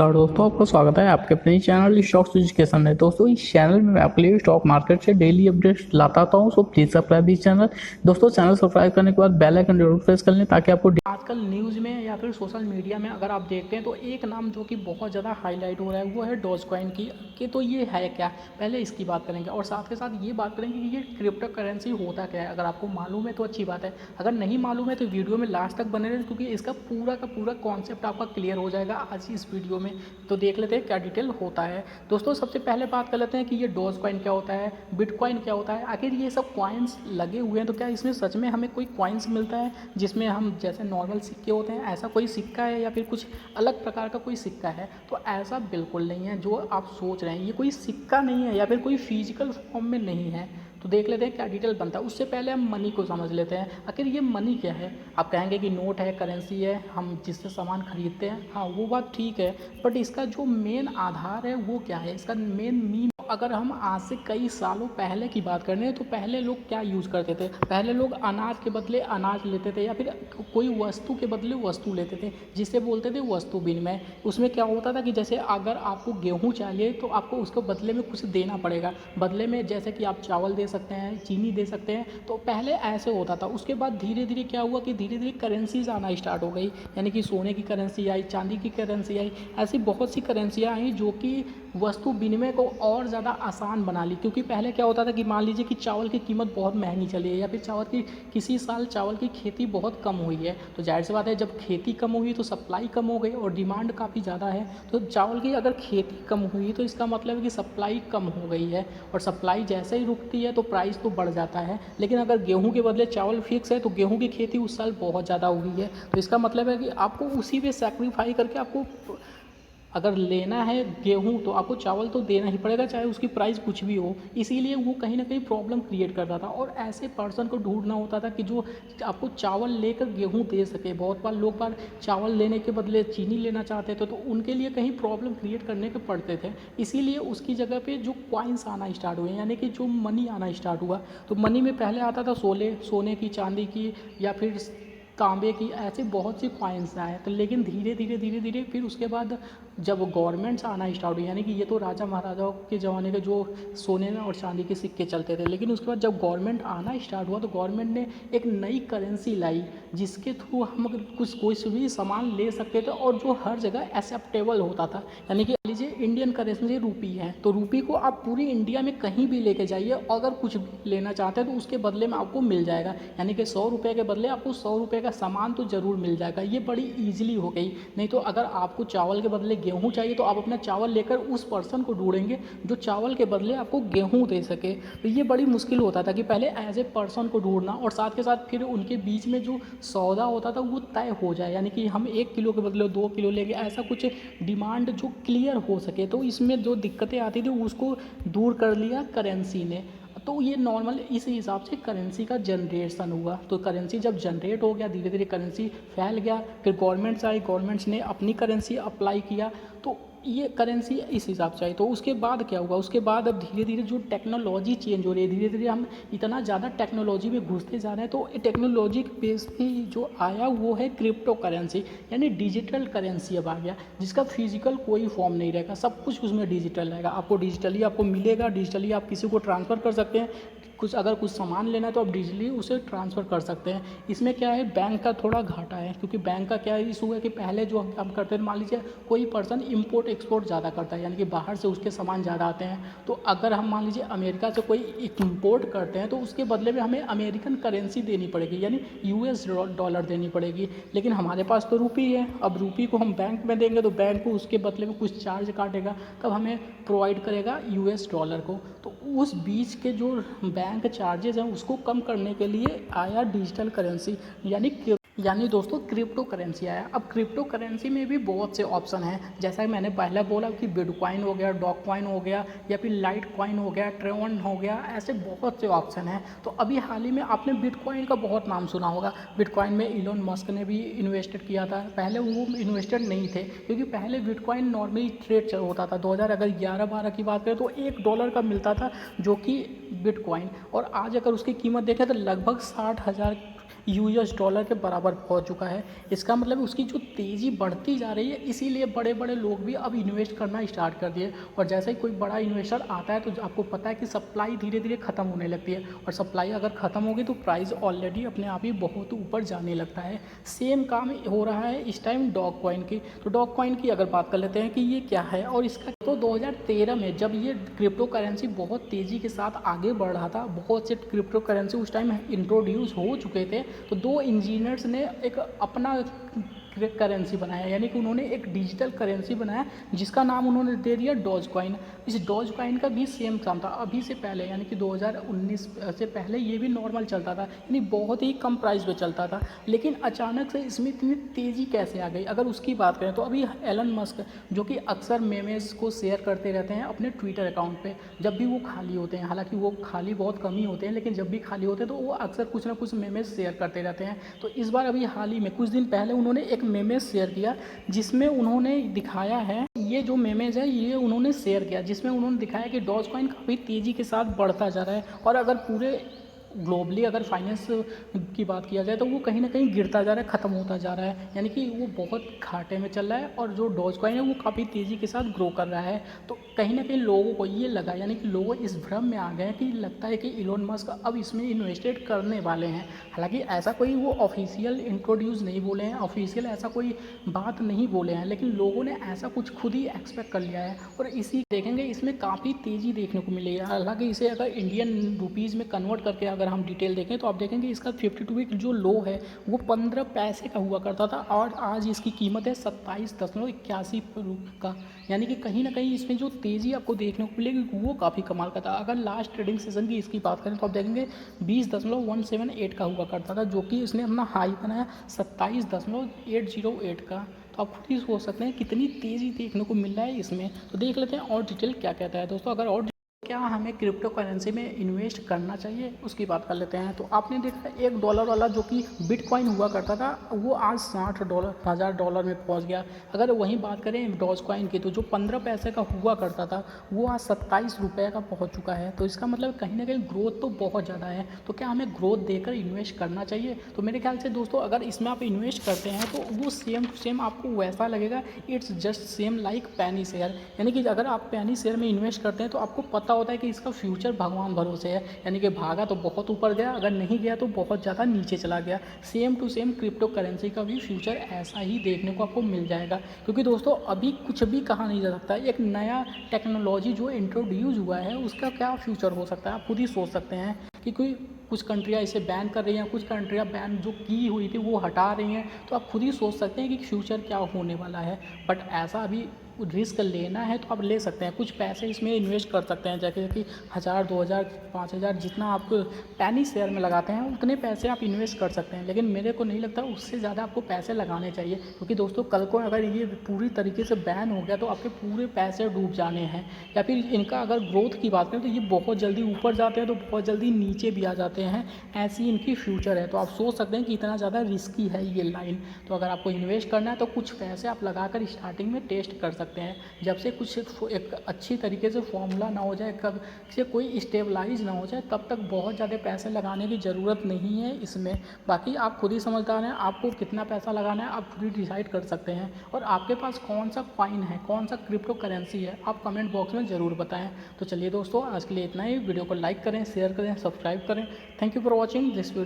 नमस्कार दोस्तों, आपका स्वागत है आपके अपने चैनल स्टॉक्स एजुकेशन में। दोस्तों इस चैनल में मैं आपके लिए स्टॉक मार्केट से डेली अपडेट्स लाता हूं, so please subscribe this channel. दोस्तों चैनल सब्सक्राइब करने के बाद बेल आइकन जरूर प्रेस कर लें ताकि आपको आजकल न्यूज़ में या फिर सोशल मीडिया में अगर आप देखते हैं तो एक नाम जो कि बहुत ज़्यादा हाईलाइट हो रहा है वो है डॉजकॉइन की तो ये है क्या, पहले इसकी बात करेंगे और साथ के साथ ये बात करेंगे कि ये क्रिप्टो करेंसी होता क्या है। अगर आपको मालूम है तो अच्छी बात है, अगर नहीं मालूम है तो वीडियो में लास्ट तक बने रहें क्योंकि इसका पूरा का पूरा कॉन्सेप्ट आपका क्लियर हो जाएगा आज इस वीडियो में। तो देख लेते हैं क्या डिटेल होता है। दोस्तों सबसे पहले बात कर लेते हैं कि ये डॉजकॉइन क्या होता है, बिटकॉइन क्या होता है, आखिर ये सब कॉइन्स लगे हुए हैं तो क्या इसमें सच में हमें कोई कॉइन्स मिलता है जिसमें हम जैसे नॉर्मल सिक्के होते हैं ऐसा कोई सिक्का है या फिर कुछ अलग प्रकार का कोई सिक्का है। तो ऐसा बिल्कुल नहीं है जो आप सोच रहे हैं, ये कोई सिक्का नहीं है या फिर कोई फिजिकल फॉर्म में नहीं है। तो देख लेते हैं क्या डिटेल बनता है। उससे पहले हम मनी को समझ लेते हैं, आखिर ये मनी क्या है। आप कहेंगे कि नोट है, करेंसी है, हम जिससे सामान खरीदते हैं, हाँ वो बात ठीक है, बट इसका जो मेन आधार है वो क्या है, इसका मेन मीन। अगर हम आज से कई सालों पहले की बात करें तो पहले लोग क्या यूज़ करते थे, पहले लोग अनाज के बदले अनाज लेते थे या फिर कोई वस्तु के बदले वस्तु लेते थे जिसे बोलते थे वस्तु विनिमय। उसमें क्या होता था कि जैसे अगर आपको गेहूँ चाहिए तो आपको उसको बदले में कुछ देना पड़ेगा, बदले में जैसे कि आप चावल दे सकते हैं, चीनी दे सकते हैं। तो पहले ऐसे होता था। उसके बाद धीरे धीरे क्या हुआ कि धीरे धीरे करेंसीज आना स्टार्ट हो गई, यानी कि सोने की करेंसी आई, चांदी की करेंसी आई, ऐसी बहुत सी करेंसियाँ आई जो कि वस्तु विनिमय को और ज़्यादा आसान बना ली। क्योंकि पहले क्या होता था कि मान लीजिए कि चावल की कीमत बहुत महंगी चली है या फिर चावल की किसी साल चावल की खेती बहुत कम हुई है, तो जाहिर सी बात है जब खेती कम हुई तो सप्लाई कम हो गई और डिमांड काफ़ी ज़्यादा है। तो चावल की अगर खेती कम हुई तो इसका मतलब है कि सप्लाई कम हो गई है और सप्लाई जैसे ही रुकती है तो प्राइस तो बढ़ जाता है। लेकिन अगर गेहूँ के बदले चावल फिक्स है तो गेहूँ की खेती उस साल बहुत ज़्यादा हुई है, तो इसका मतलब है कि आपको उसी पे सेक्रीफाई करके आपको अगर लेना है गेहूँ तो आपको चावल तो देना ही पड़ेगा, चाहे उसकी प्राइस कुछ भी हो। इसीलिए वो कहीं ना कहीं प्रॉब्लम क्रिएट करता था और ऐसे पर्सन को ढूंढना होता था कि जो आपको चावल लेकर गेहूँ दे सके। बहुत बार लोग चावल लेने के बदले चीनी लेना चाहते थे तो उनके लिए कहीं प्रॉब्लम क्रिएट करने के पड़ते थे। इसीलिए उसकी जगह पे जो कॉइन्स आना स्टार्ट हुए, यानी कि जो मनी आना स्टार्ट हुआ। तो मनी में पहले आता था सोने की, चांदी की या फिर तांबे की, ऐसे बहुत सी कॉइन्स आए। तो लेकिन धीरे धीरे धीरे धीरे फिर उसके बाद जब गवर्नमेंट्स आना स्टार्ट हुई, यानी कि ये तो राजा महाराजाओं के ज़माने के जो सोने में और चांदी के सिक्के चलते थे, लेकिन उसके बाद जब गवर्नमेंट आना स्टार्ट हुआ तो गवर्नमेंट ने एक नई करेंसी लाई जिसके थ्रू हम कुछ भी सामान ले सकते थे और जो हर जगह एक्सेप्टेबल होता था। यानी कि लीजिए इंडियन करेंसी रूपी है तो रूपी को आप पूरी इंडिया में कहीं भी लेके जाइए, अगर कुछ भी लेना चाहते हैं तो उसके बदले में आपको मिल जाएगा। यानी कि 100 रुपये के बदले आपको 100 रुपये का सामान तो ज़रूर मिल जाएगा। ये बड़ी ईजिली हो गई। नहीं तो अगर आपको चावल के बदले गेहूँ चाहिए तो आप अपना चावल लेकर उस पर्सन को ढूंढेंगे जो चावल के बदले आपको गेहूँ दे सके। तो ये बड़ी मुश्किल होता था कि पहले एज ए पर्सन को ढूंढना और साथ के साथ फिर उनके बीच में जो सौदा होता था वो तय हो जाए, यानी कि हम 1 किलो के बदले 2 किलो लेंगे, ऐसा कुछ डिमांड जो क्लियर हो सके। तो इसमें जो दिक्कतें आती थी उसको दूर कर लिया करेंसी ने। तो ये नॉर्मल इस हिसाब से करेंसी का जनरेशन हुआ। तो करेंसी जब जनरेट हो गया, धीरे धीरे करेंसी फैल गया, फिर गवर्नमेंट्स आई, गवर्नमेंट्स ने अपनी करेंसी अप्लाई किया, तो ये करेंसी इस हिसाब से आई। तो उसके बाद क्या हुआ, उसके बाद अब धीरे धीरे जो टेक्नोलॉजी चेंज हो रही है, धीरे धीरे हम इतना ज़्यादा टेक्नोलॉजी में घुसते जा रहे हैं। तो टेक्नोलॉजी के बेस पे जो आया वो है क्रिप्टो करेंसी, यानी डिजिटल करेंसी अब आ गया जिसका फिजिकल कोई फॉर्म नहीं रहेगा, सब कुछ उसमें डिजिटल रहेगा। आपको डिजिटली आपको मिलेगा, डिजिटली आप किसी को ट्रांसफ़र कर सकते हैं। अगर कुछ सामान लेना है तो आप डिजिटली उसे ट्रांसफ़र कर सकते हैं। इसमें क्या है, बैंक का थोड़ा घाटा है, क्योंकि बैंक का क्या इशू है कि पहले जो हम करते थे, मान लीजिए कोई पर्सन इम्पोर्ट एक्सपोर्ट ज़्यादा करता है, यानी कि बाहर से उसके सामान ज़्यादा आते हैं। तो अगर हम मान लीजिए अमेरिका से कोई इम्पोर्ट करते हैं तो उसके बदले में हमें अमेरिकन करेंसी देनी पड़ेगी, यानी US डॉलर देनी पड़ेगी। लेकिन हमारे पास तो रुपी है, अब रुपी को हम बैंक में देंगे तो बैंक को उसके बदले में कुछ चार्ज काटेगा, तब हमें प्रोवाइड करेगा US डॉलर को। तो उस बीच के जो बैंक चार्जेस हैं उसको कम करने के लिए आया डिजिटल करेंसी, यानी दोस्तों क्रिप्टो करेंसी आया। अब क्रिप्टो करेंसी में भी बहुत से ऑप्शन हैं, जैसा कि मैंने पहले बोला कि बिटकॉइन हो गया, डॉग कॉइन हो गया, या फिर लाइट कॉइन हो गया, ट्रेवन हो गया, ऐसे बहुत से ऑप्शन हैं। तो अभी हाल ही में आपने बिटकॉइन का बहुत नाम सुना होगा। बिटकॉइन में इलोन मस्क ने भी इन्वेस्टेड किया था, पहले वो इन्वेस्टेड नहीं थे क्योंकि पहले बिटकॉइन नॉर्मली ट्रेड होता था। 2011-12 की बात करें तो $1 का मिलता था जो कि बिटकॉइन, और आज अगर उसकी कीमत देखें तो लगभग 60,000 यूएस डॉलर के बराबर पहुंच चुका है। इसका मतलब उसकी जो तेज़ी बढ़ती जा रही है, इसीलिए बड़े बड़े लोग भी अब इन्वेस्ट करना स्टार्ट कर दिए। और जैसे ही कोई बड़ा इन्वेस्टर आता है तो आपको पता है कि सप्लाई धीरे धीरे ख़त्म होने लगती है, और सप्लाई अगर ख़त्म होगी तो प्राइस ऑलरेडी अपने आप ही बहुत ऊपर जाने लगता है। सेम काम हो रहा है इस टाइम डॉग कॉइन की। तो डॉग कॉइन की अगर बात कर लेते हैं कि ये क्या है और इसका, तो 2013 में जब ये क्रिप्टो करेंसी बहुत तेज़ी के साथ आगे बढ़ रहा था, बहुत से क्रिप्टो करेंसी उस टाइम इंट्रोड्यूस हो चुके थे, तो दो इंजीनियर्स ने एक अपना करेंसी बनाया, यानी कि उन्होंने एक डिजिटल करेंसी बनाया जिसका नाम उन्होंने दे दिया डॉज कॉइन। इस डॉज कॉइन का भी सेम काम था अभी से पहले, यानी कि 2019 से पहले ये भी नॉर्मल चलता था, यानी बहुत ही कम प्राइस पे चलता था। लेकिन अचानक से इसमें इतनी तेज़ी कैसे आ गई, अगर उसकी बात करें तो अभी एलन मस्क, जो कि अक्सर मेमेस को शेयर करते रहते हैं अपने ट्विटर अकाउंट पे जब भी वो खाली होते हैं, हालांकि वो खाली बहुत कम ही होते हैं, लेकिन जब भी खाली होते हैं तो वो अक्सर कुछ ना कुछ मेमेस शेयर करते रहते हैं। तो इस बार अभी हाल ही में कुछ दिन पहले उन्होंने एक मेमेस शेयर किया जिसमें उन्होंने दिखाया है, ये जो मेमेज है ये उन्होंने शेयर किया जिसमें उन्होंने दिखाया कि डॉज कॉइन काफ़ी तेज़ी के साथ बढ़ता जा रहा है, और अगर पूरे ग्लोबली अगर फाइनेंस की बात किया जाए तो वो कहीं ना कहीं गिरता जा रहा है, ख़त्म होता जा रहा है, यानी कि वो बहुत घाटे में चल रहा है। और जो डॉज कॉइन है वो काफ़ी तेज़ी के साथ ग्रो कर रहा है। तो कहीं ना कहीं लोगों को ये लगा, यानी कि लोग इस भ्रम में आ गए हैं कि लगता है कि इलोन मस्क अब इसमें इन्वेस्टेड करने वाले हैं। हालांकि ऐसा कोई वो ऑफिशियल इंट्रोड्यूस नहीं बोले हैं, ऑफिशियल ऐसा कोई बात नहीं बोले हैं, लेकिन लोगों ने ऐसा कुछ खुद ही एक्सपेक्ट कर लिया है। और इसी देखेंगे इसमें काफ़ी तेज़ी देखने को मिलेगी। हालांकि इसे अगर इंडियन रुपीज़ में कन्वर्ट करके अगर हम डिटेल देखें तो आप देखेंगे इसका 52 वीक जो लो है वो 15 पैसे का हुआ करता था, और आज इसकी कीमत है 27.81 का। यानी कि कहीं ना कहीं इसमें जो तेज़ी आपको देखने को मिलेगी वो काफ़ी कमाल का था। अगर लास्ट ट्रेडिंग सेशन की इसकी बात करें तो आप देखेंगे 20.178 का हुआ करता था, जो कि इसने अपना हाई बनाया 27.808 का। तो आप खुद ही सोच सकते हैं कितनी तेज़ी देखने को मिल रहा है इसमें। तो देख लेते हैं और डिटेल क्या कहता है दोस्तों। अगर और क्या हमें क्रिप्टो करेंसी में इन्वेस्ट करना चाहिए उसकी बात कर लेते हैं। तो आपने देखा $1 वाला जो कि बिटकॉइन हुआ करता था वो आज $60,000 में पहुंच गया। अगर वहीं बात करें डॉज कॉइन की, तो जो 15 पैसे का हुआ करता था वो आज 27 रुपये का पहुंच चुका है। तो इसका मतलब कहीं ना कहीं ग्रोथ तो बहुत ज़्यादा है। तो क्या हमें ग्रोथ देकर इन्वेस्ट करना चाहिए? तो मेरे ख्याल से दोस्तों अगर इसमें आप इन्वेस्ट करते हैं तो वो सेम टू सेम आपको वैसा लगेगा, इट्स जस्ट सेम लाइक पैनी शेयर। यानी कि अगर आप पैनी शेयर में इन्वेस्ट करते हैं तो आपको पता होता है कि इसका फ्यूचर भगवान भरोसे है, यानी कि भागा तो बहुत ऊपर गया, अगर नहीं गया तो बहुत ज़्यादा नीचे चला गया। Same to same crypto currency का भी फ्यूचर ऐसा ही देखने को आपको मिल जाएगा। क्योंकि दोस्तों अभी कुछ भी कहा नहीं जा सकता, एक नया टेक्नोलॉजी जो इंट्रोड्यूस हुआ है उसका क्या फ्यूचर हो सकता है आप खुद ही सोच सकते हैं। कि कुछ कंट्रियाँ इसे बैन कर रही हैं, कुछ कंट्रियाँ बैन जो की हुई थी वो हटा रही हैं। तो आप खुद ही सोच सकते हैं कि फ्यूचर क्या होने वाला है। बट ऐसा अभी रिस्क लेना है तो आप ले सकते हैं, कुछ पैसे इसमें इन्वेस्ट कर सकते हैं, जैसे कि 1000, 2000, 5000 जितना आप पैनी शेयर में लगाते हैं उतने पैसे आप इन्वेस्ट कर सकते हैं। लेकिन मेरे को नहीं लगता उससे ज़्यादा आपको पैसे लगाने चाहिए, क्योंकि दोस्तों कल को अगर ये पूरी तरीके से बैन हो गया तो आपके पूरे पैसे डूब जाने हैं। या फिर इनका अगर ग्रोथ की बात करें तो ये बहुत जल्दी ऊपर जाते हैं तो बहुत जल्दी नीचे भी आ जाते हैं, ऐसी इनकी फ्यूचर है। तो आप सोच सकते हैं कि इतना ज़्यादा रिस्की है ये लाइन। तो अगर आपको इन्वेस्ट करना है तो कुछ पैसे आप लगाकर स्टार्टिंग में टेस्ट कर सकते हैं, जब से कुछ एक अच्छी तरीके से फॉर्मूला ना हो जाए, कब से कोई स्टेबलाइज ना हो जाए, तब तक बहुत ज़्यादा पैसे लगाने की ज़रूरत नहीं है इसमें। बाकी आप खुद ही समझदार हैं, आपको कितना पैसा लगाना है आप खुद ही डिसाइड कर सकते हैं। और आपके पास कौन सा कॉइन है, कौन सा क्रिप्टो करेंसी है, आप कमेंट बॉक्स में ज़रूर बताएं। तो चलिए दोस्तों आज के लिए इतना ही। वीडियो को लाइक करें, शेयर करें, सब्सक्राइब करें। Thank you for watching this video.